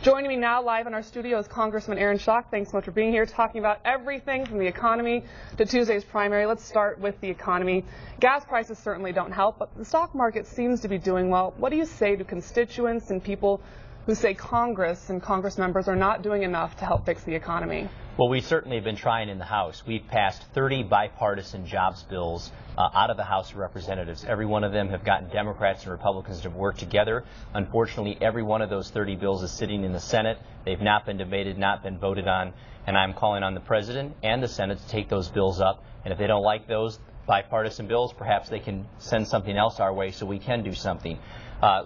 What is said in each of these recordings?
Joining me now live in our studio is Congressman Aaron Schock. Thanks so much for being here, talking about everything from the economy to Tuesday's primary. Let's start with the economy. Gas prices certainly don't help, but the stock market seems to be doing well. What do you say to constituents and people who say Congress and Congress members are not doing enough to help fix the economy? Well, we certainly have been trying in the House. We've passed 30 bipartisan jobs bills out of the House of Representatives. Every one of them have gotten Democrats and Republicans to work together. Unfortunately, every one of those 30 bills is sitting in the Senate. They've not been debated, not been voted on, and I'm calling on the President and the Senate to take those bills up. And if they don't like those bipartisan bills, perhaps they can send something else our way so we can do something.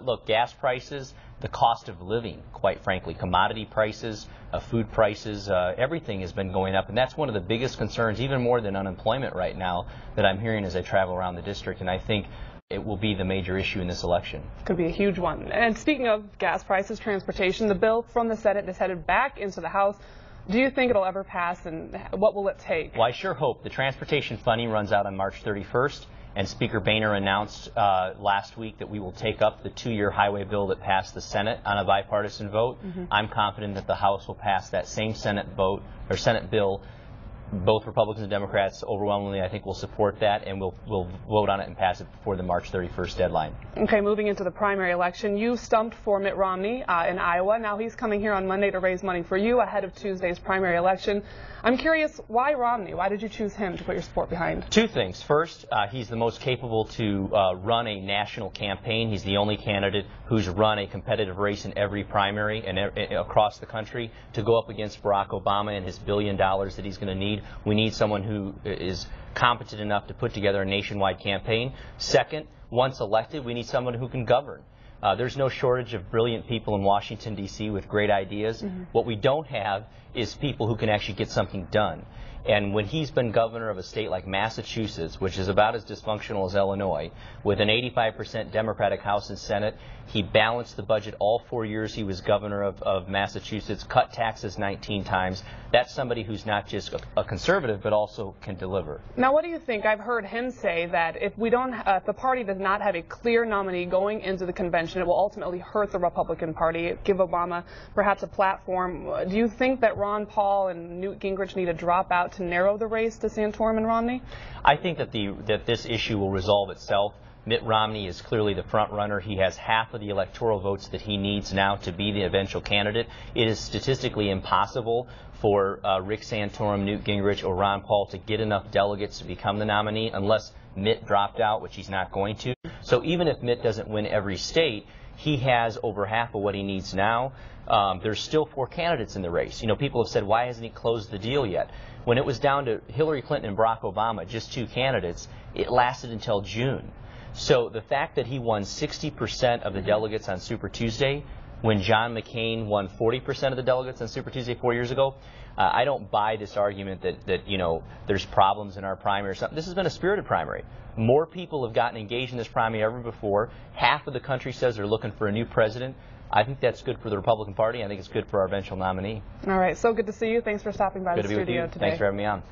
Look, gas prices, the cost of living, quite frankly, commodity prices, food prices, everything has been going up, and that's one of the biggest concerns, even more than unemployment right now, that I'm hearing as I travel around the district, and I think it will be the major issue in this election. Could be a huge one. And speaking of gas prices, transportation, the bill from the Senate is headed back into the House. Do you think it'll ever pass, and what will it take? Well, I sure hope. The transportation funding runs out on March 31st. And Speaker Boehner announced last week that we will take up the 2-year highway bill that passed the Senate on a bipartisan vote. I'm confident that the House will pass that same Senate vote or Senate bill. Both Republicans and Democrats overwhelmingly, I think, will support that, and we'll vote on it and pass it before the March 31st deadline. Okay, moving into the primary election, you stumped for Mitt Romney in Iowa. Now he's coming here on Monday to raise money for you ahead of Tuesday's primary election. I'm curious, why Romney? Why did you choose him to put your support behind? Two things. First, he's the most capable to run a national campaign. He's the only candidate who's run a competitive race in every primary and across the country. To go up against Barack Obama and his $1 billion that he's going to need, we need someone who is competent enough to put together a nationwide campaign. Second, once elected, we need someone who can govern. There's no shortage of brilliant people in Washington, D.C. with great ideas. What we don't have is people who can actually get something done. And when he's been governor of a state like Massachusetts, which is about as dysfunctional as Illinois, with an 85% Democratic House and Senate, he balanced the budget all 4 years he was governor of Massachusetts, cut taxes 19 times. That's somebody who's not just a conservative, but also can deliver. Now, what do you think? I've heard him say that if the party does not have a clear nominee going into the convention, it will ultimately hurt the Republican Party, give Obama perhaps a platform. Do you think that Ron Paul and Newt Gingrich need to drop out to narrow the race to Santorum and Romney? I think that this issue will resolve itself. Mitt Romney is clearly the front runner. He has half of the electoral votes that he needs now to be the eventual candidate. It is statistically impossible for Rick Santorum, Newt Gingrich, or Ron Paul to get enough delegates to become the nominee unless Mitt dropped out, which he's not going to. So even if Mitt doesn't win every state, he has over half of what he needs now. There's still 4 candidates in the race. You know, people have said, why hasn't he closed the deal yet? When it was down to Hillary Clinton and Barack Obama, just 2 candidates, it lasted until June. So the fact that he won 60% of the delegates on Super Tuesday, when John McCain won 40% of the delegates on Super Tuesday 4 years ago, I don't buy this argument that you know, there's problems in our primary or something. This has been a spirited primary. More people have gotten engaged in this primary ever before. Half of the country says they're looking for a new president. I think that's good for the Republican Party. I think it's good for our eventual nominee. All right, so good to see you. Thanks for stopping by the studio today. Thanks for having me on.